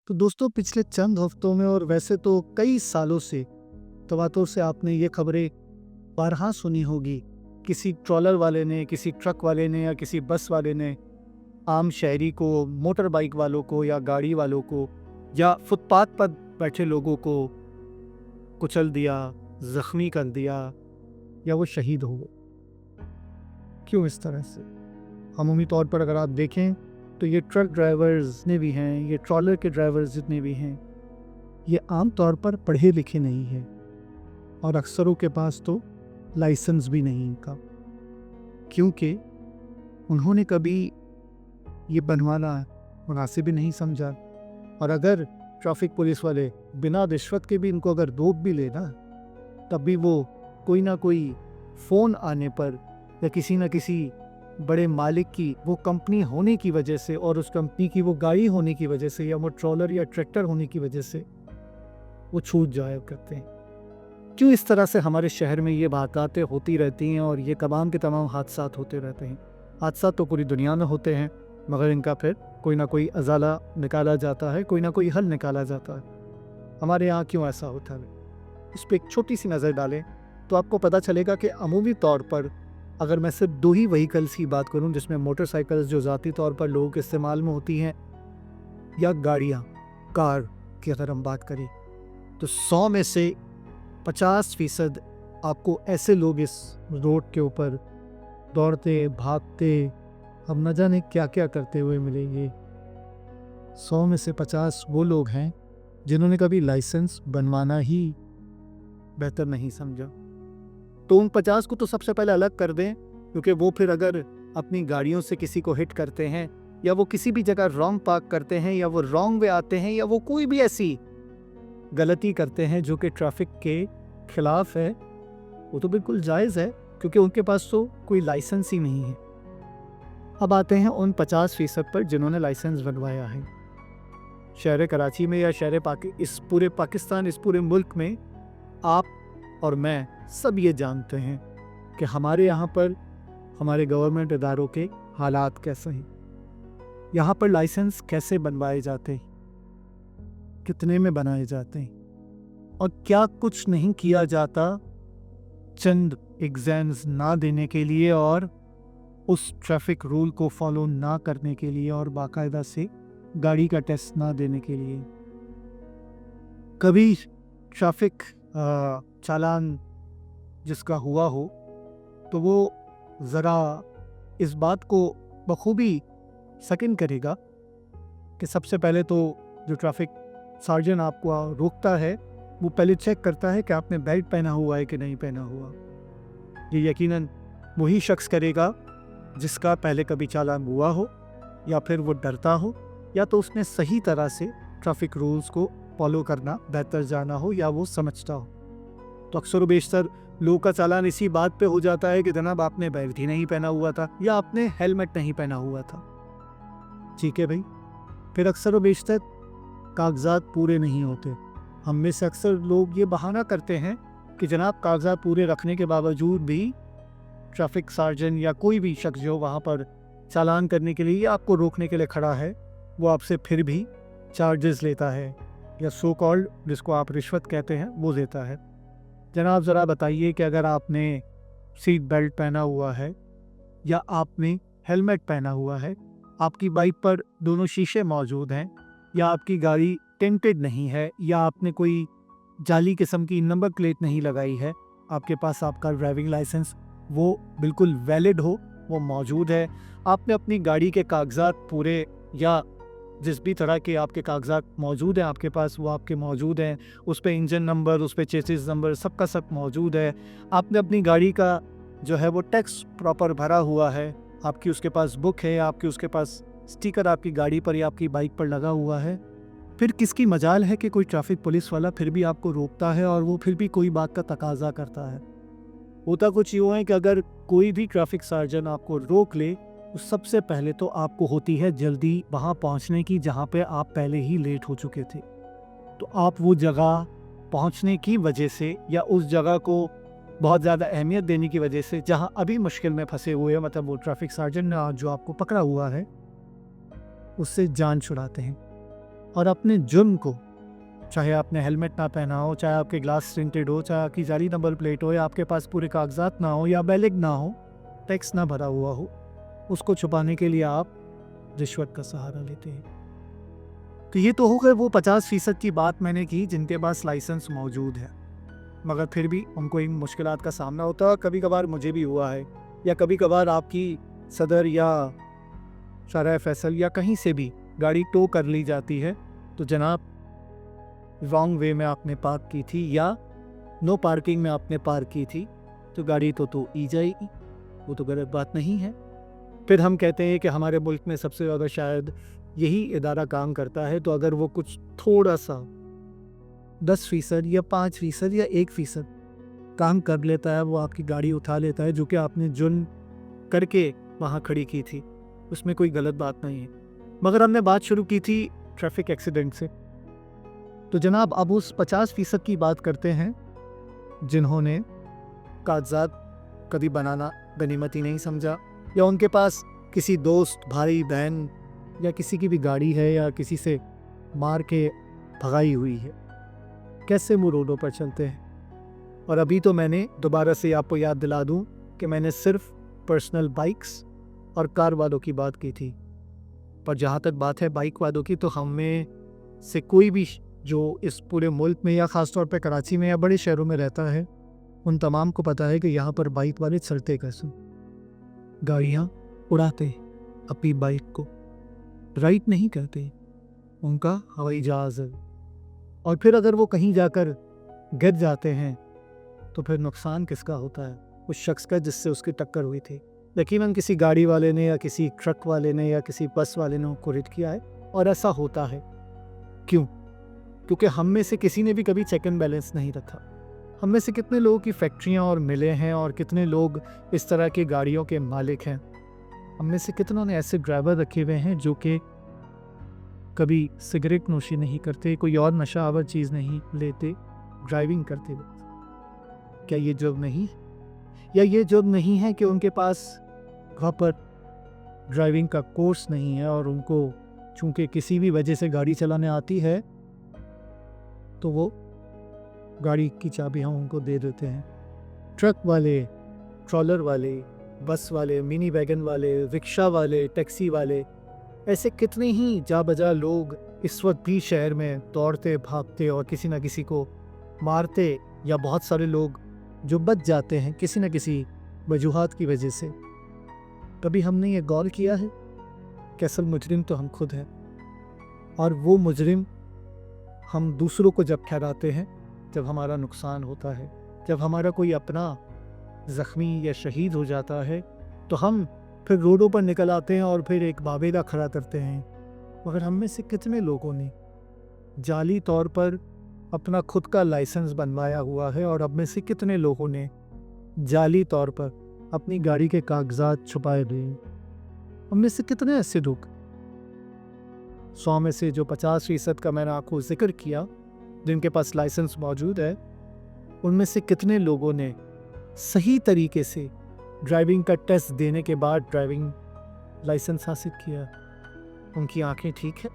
तो दोस्तों पिछले चंद हफ्तों में और वैसे तो कई सालों से तवातुर से आपने ये खबरें बारहा सुनी होगी। किसी ट्रॉलर वाले ने, किसी ट्रक वाले ने या किसी बस वाले ने आम शहरी को, मोटर बाइक वालों को या गाड़ी वालों को या फुटपाथ पर बैठे लोगों को कुचल दिया, जख्मी कर दिया या वो शहीद हो गए। क्यों इस तरह से? अमूमी तौर पर अगर आप देखें तो ये ट्रक ड्राइवर्स जितने भी हैं, ये ट्रॉलर के ड्राइवर्स जितने भी हैं, ये आम तौर पर पढ़े लिखे नहीं हैं और अक्सरों के पास तो लाइसेंस भी नहीं इनका, क्योंकि उन्होंने कभी ये बनवाना मुनासिब भी नहीं समझा। और अगर ट्रैफिक पुलिस वाले बिना रिश्वत के भी इनको अगर रोक भी लेना, तब भी वो कोई ना कोई फ़ोन आने पर या किसी न किसी बड़े मालिक की वो कंपनी होने की वजह से और उस कंपनी की वो गाड़ी होने की वजह से या वो ट्रॉलर या ट्रैक्टर होने की वजह से वो छूट जाया करते हैं। क्यों इस तरह से हमारे शहर में ये वारदातें होती रहती हैं और ये तमाम के तमाम हादसात होते रहते हैं? हादसा तो पूरी दुनिया में होते हैं, मगर इनका फिर कोई ना कोई अजाला निकाला जाता है, कोई ना कोई हल निकाला जाता है। हमारे यहाँ क्यों ऐसा होता है, इस पर एक छोटी सी नज़र डालें तो आपको पता चलेगा कि अमूमी तौर पर अगर मैं सिर्फ दो ही व्हीकल्स की बात करूं, जिसमें मोटरसाइकिल्स जो ज़ाती तौर पर लोगों के इस्तेमाल में होती हैं या गाड़ियां, कार की अगर हम बात करें, तो 100 में से 50% आपको ऐसे लोग इस रोड के ऊपर दौड़ते भागते, अब न जाने क्या क्या करते हुए मिलेंगे। 100 में से 50 वो लोग हैं जिन्होंने कभी लाइसेंस बनवाना ही बेहतर नहीं समझा। तो उन 50 को तो सबसे पहले अलग कर दें, क्योंकि वो फिर अगर अपनी गाड़ियों से किसी को हिट करते हैं या वो किसी भी जगह रॉन्ग पार्क करते हैं या वो रॉन्ग वे आते हैं या वो कोई भी ऐसी गलती करते हैं जो कि ट्रैफिक के खिलाफ है, वो तो बिल्कुल जायज़ है, क्योंकि उनके पास तो कोई लाइसेंस ही नहीं है। अब आते हैं उन 50% पर जिन्होंने लाइसेंस बनवाया है। शहर कराची में या इस पूरे पाकिस्तान, इस पूरे मुल्क में आप और मैं सब ये जानते हैं कि हमारे यहाँ पर हमारे गवर्नमेंट इदारों के हालात कैसे हैं, यहाँ पर लाइसेंस कैसे बनवाए जाते हैं, कितने में बनाए जाते हैं और क्या कुछ नहीं किया जाता चंद एग्जाम्स ना देने के लिए और उस ट्रैफिक रूल को फॉलो ना करने के लिए और बाकायदा से गाड़ी का टेस्ट ना देने के लिए। कभी ट्रैफिक चालान जिसका हुआ हो तो वो ज़रा इस बात को बखूबी यकीन करेगा कि सबसे पहले तो जो ट्रैफिक सार्जन आपको रोकता है वो पहले चेक करता है कि आपने बेल्ट पहना हुआ है कि नहीं पहना हुआ। ये यकीनन वही शख्स करेगा जिसका पहले कभी चालान हुआ हो, या फिर वो डरता हो, या तो उसने सही तरह से ट्रैफिक रूल्स को फॉलो करना बेहतर जाना हो, या वो समझता हो। तो अक्सर बेशतर लोगों का चालान इसी बात पे हो जाता है कि जनाब आपने बेल्ट ही नहीं पहना हुआ था या आपने हेलमेट नहीं पहना हुआ था। ठीक है भाई, फिर अक्सर बेशतर कागजात पूरे नहीं होते। हम में से अक्सर लोग ये बहाना करते हैं कि जनाब कागजात पूरे रखने के बावजूद भी ट्रैफिक सार्जन या कोई भी शख्स जो वहाँ पर चालान करने के लिए या आपको रोकने के लिए खड़ा है, वो आपसे फिर भी चार्जेस लेता है, या सो कॉल्ड जिसको आप रिश्वत कहते हैं वो देता है। जनाब ज़रा बताइए कि अगर आपने सीट बेल्ट पहना हुआ है या आपने हेलमेट पहना हुआ है, आपकी बाइक पर दोनों शीशे मौजूद हैं, या आपकी गाड़ी टेंटेड नहीं है, या आपने कोई जाली किस्म की नंबर प्लेट नहीं लगाई है, आपके पास आपका ड्राइविंग लाइसेंस वो बिल्कुल वैलिड हो, वो मौजूद है, आपने अपनी गाड़ी के कागजात पूरे या जिस भी तरह के आपके कागजात मौजूद हैं आपके पास वो आपके मौजूद हैं, उस पे इंजन नंबर, उस पे चेसिस नंबर, सबका सब मौजूद है, आपने अपनी गाड़ी का जो है वो टैक्स प्रॉपर भरा हुआ है, आपकी उसके पास बुक है, आपकी उसके पास स्टिकर आपकी गाड़ी पर या आपकी बाइक पर लगा हुआ है, फिर किसकी मजाल है कि कोई ट्रैफिक पुलिस वाला फिर भी आपको रोकता है और वो फिर भी कोई बात का तकाजा करता है। होता कुछ यूँ है कि अगर कोई भी ट्रैफिक सार्जन आपको रोक ले तो सबसे पहले तो आपको होती है जल्दी वहाँ पहुँचने की जहाँ पे आप पहले ही लेट हो चुके थे। तो आप वो जगह पहुँचने की वजह से या उस जगह को बहुत ज़्यादा अहमियत देने की वजह से जहाँ अभी मुश्किल में फंसे हुए हैं, मतलब वो ट्रैफिक सार्जन जो आपको पकड़ा हुआ है, उससे जान छुड़ाते हैं। और अपने जुर्म को, चाहे आपने हेलमेट ना पहना हो, चाहे आपके ग्लास टिंटेड हो, चाहे आपकी जाली नंबर प्लेट हो, या आपके पास पूरे कागजात ना हो, या बैलिग ना हो, टैक्स ना भरा हुआ हो, उसको छुपाने के लिए आप रिश्वत का सहारा लेते हैं। तो ये तो हो गए वो 50% की बात मैंने की जिनके पास लाइसेंस मौजूद है, मगर फिर भी उनको इन मुश्किलात का सामना होता है। कभी कभार मुझे भी हुआ है, या कभी कभार आपकी सदर या शरह फैसल या कहीं से भी गाड़ी टो कर ली जाती है, तो जनाब रॉन्ग वे में आपने पार्क की थी या नो पार्किंग में आपने पार्क की थी, तो गाड़ी तो ई जाएगी, वो तो गलत बात नहीं है। फिर हम कहते हैं कि हमारे मुल्क में सबसे ज़्यादा शायद यही इदारा काम करता है, तो अगर वो कुछ थोड़ा सा 10% या 5% या 1% काम कर लेता है, वो आपकी गाड़ी उठा लेता है जो कि आपने जुर्म करके वहाँ खड़ी की थी, उसमें कोई गलत बात नहीं है। मगर हमने बात शुरू की थी ट्रैफिक एक्सीडेंट से, तो जनाब अब उस 50% की बात करते हैं जिन्होंने कागजात कभी बनाना गनीमत ही नहीं समझा, या उनके पास किसी दोस्त, भाई, बहन या किसी की भी गाड़ी है या किसी से मार के भगाई हुई है, कैसे वो रोडों पर चलते हैं। और अभी तो मैंने दोबारा से आपको याद दिला दूं कि मैंने सिर्फ पर्सनल बाइक्स और कार वालों की बात की थी, पर जहाँ तक बात है बाइक वालों की, तो हम में से कोई भी जो इस पूरे मुल्क में या ख़ासतौर पर कराची में या बड़े शहरों में रहता है, उन तमाम को पता है कि यहाँ पर बाइक वाले चलते कैसे, गाड़ियाँ उड़ाते अपनी बाइक को, राइड नहीं करते, उनका हवाई जहाज़ है। और फिर अगर वो कहीं जाकर गिर जाते हैं तो फिर नुकसान किसका होता है? उस शख्स का जिससे उसकी टक्कर हुई थी। यकीनन किसी गाड़ी वाले ने या किसी ट्रक वाले ने या किसी बस वाले ने उनको हिट किया है, और ऐसा होता है। क्यों? क्योंकि हम में से किसी ने भी कभी चेक एंड बैलेंस नहीं रखा। हम में से कितने लोगों की फैक्ट्रियाँ और मिलें हैं, और कितने लोग इस तरह की गाड़ियों के मालिक हैं। हम में से कितनों ने ऐसे ड्राइवर रखे हुए हैं जो कि कभी सिगरेट नोशी नहीं करते, कोई और नशा आवर चीज़ नहीं लेते ड्राइविंग करते वक्त। क्या ये जुर्म नहीं है? या ये जुर्म नहीं है कि उनके पास प्रॉपर ड्राइविंग का कोर्स नहीं है, और उनको चूंकि किसी भी वजह से गाड़ी चलाने आती है तो वो गाड़ी की चाबियाँ उनको दे देते हैं। ट्रक वाले, ट्रॉलर वाले, बस वाले, मिनी वैगन वाले, रिक्शा वाले, टैक्सी वाले, ऐसे कितने ही जा बजा लोग इस वक्त भी शहर में दौड़ते भागते और किसी न किसी को मारते, या बहुत सारे लोग जो बच जाते हैं किसी न किसी वजूहात की वजह से। कभी हमने ये गौर किया है कि असल मुजरिम तो हम खुद हैं, और वो मुजरिम हम दूसरों को जब ठहराते हैं जब हमारा नुकसान होता है, जब हमारा कोई अपना ज़ख्मी या शहीद हो जाता है, तो हम फिर रोडों पर निकल आते हैं और फिर एक बाबेला खड़ा करते हैं। मगर हम में से कितने लोगों ने जाली तौर पर अपना खुद का लाइसेंस बनवाया हुआ है, और अब में से कितने लोगों ने जाली तौर पर अपनी गाड़ी के कागजात छुपाए हुए हैं। हम में से कितने ऐसे लोग, 100 में से जो 50% का मैंने आपको जिक्र किया जिनके पास लाइसेंस मौजूद है, उनमें से कितने लोगों ने सही तरीके से ड्राइविंग का टेस्ट देने के बाद ड्राइविंग लाइसेंस हासिल किया? उनकी आंखें ठीक है,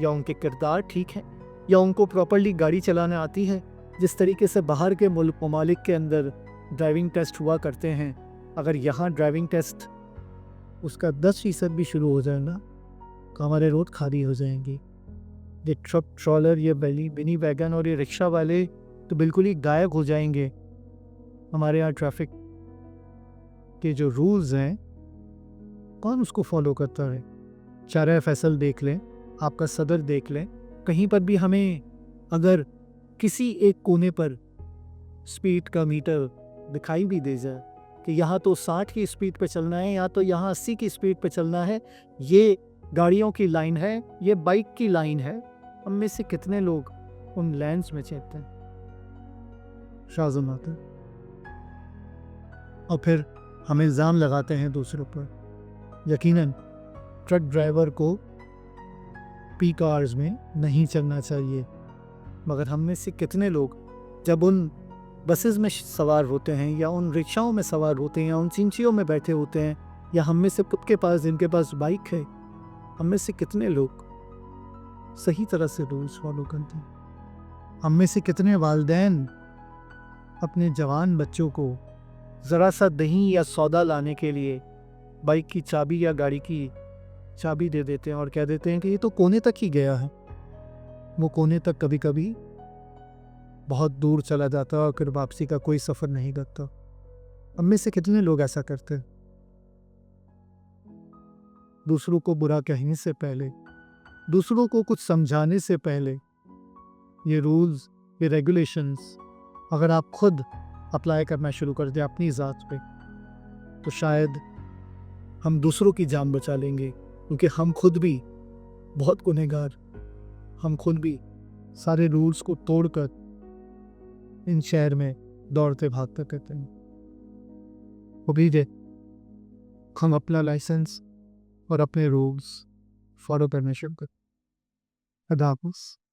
या उनके किरदार ठीक है, या उनको प्रॉपर्ली गाड़ी चलाना आती है? जिस तरीके से बाहर के मुल्क ममालिक के अंदर ड्राइविंग टेस्ट हुआ करते हैं, अगर यहाँ ड्राइविंग टेस्ट उसका 10% भी शुरू हो जाए ना, तो हमारे रोड खाली हो जाएंगी। ये ट्रक, ट्रॉलर, ये मिनी वैगन और ये रिक्शा वाले तो बिल्कुल ही गायब हो जाएंगे। हमारे यहाँ ट्रैफिक के जो रूल्स हैं, कौन उसको फॉलो करता है? चारा फैसल देख लें, आपका सदर देख लें, कहीं पर भी हमें अगर किसी एक कोने पर स्पीड का मीटर दिखाई भी दे जाए कि यहाँ तो 60 की स्पीड पे चलना है, या तो यहाँ 80 की स्पीड पे चलना है, ये गाड़ियों की लाइन है, ये बाइक की लाइन है, हम में से कितने लोग उन लाइन्स में चलते हैं? शाज़म आते हैं और फिर हम इल्ज़ाम लगाते हैं दूसरों पर। यकीनन ट्रक ड्राइवर को पीक आवर्स में नहीं चलना चाहिए, मगर हम में से कितने लोग जब उन बसेस में सवार होते हैं, या उन रिक्शाओं में सवार होते हैं, या उन चिंचियों में बैठे होते हैं, या हम में से खुद के पास जिनके पास बाइक है, हम में से कितने लोग सही तरह से रूल्स फॉलो करते हैं। हम में से कितने वालिदैन अपने जवान बच्चों को ज़रा सा दही या सौदा लाने के लिए बाइक की चाबी या गाड़ी की चाबी दे देते हैं और कह देते हैं कि ये तो कोने तक ही गया है। वो कोने तक कभी कभी बहुत दूर चला जाता है और फिर वापसी का कोई सफ़र नहीं करता। हम में से कितने लोग ऐसा करते हैं? दूसरों को बुरा कहने से पहले, दूसरों को कुछ समझाने से पहले ये रूल्स, ये रेगुलेशंस अगर आप खुद अप्लाई करना शुरू कर दें अपनी ज़ात पे, तो शायद हम दूसरों की जान बचा लेंगे, क्योंकि हम खुद भी बहुत गुनहगार, हम खुद भी सारे रूल्स को तोड़कर इन शहर में दौड़ते भागते रहते हैं। उम्मीद है हम अपना लाइसेंस और अपने रूल्स फॉलो करने शुरू करें। अल्लाह हाफ़िज़।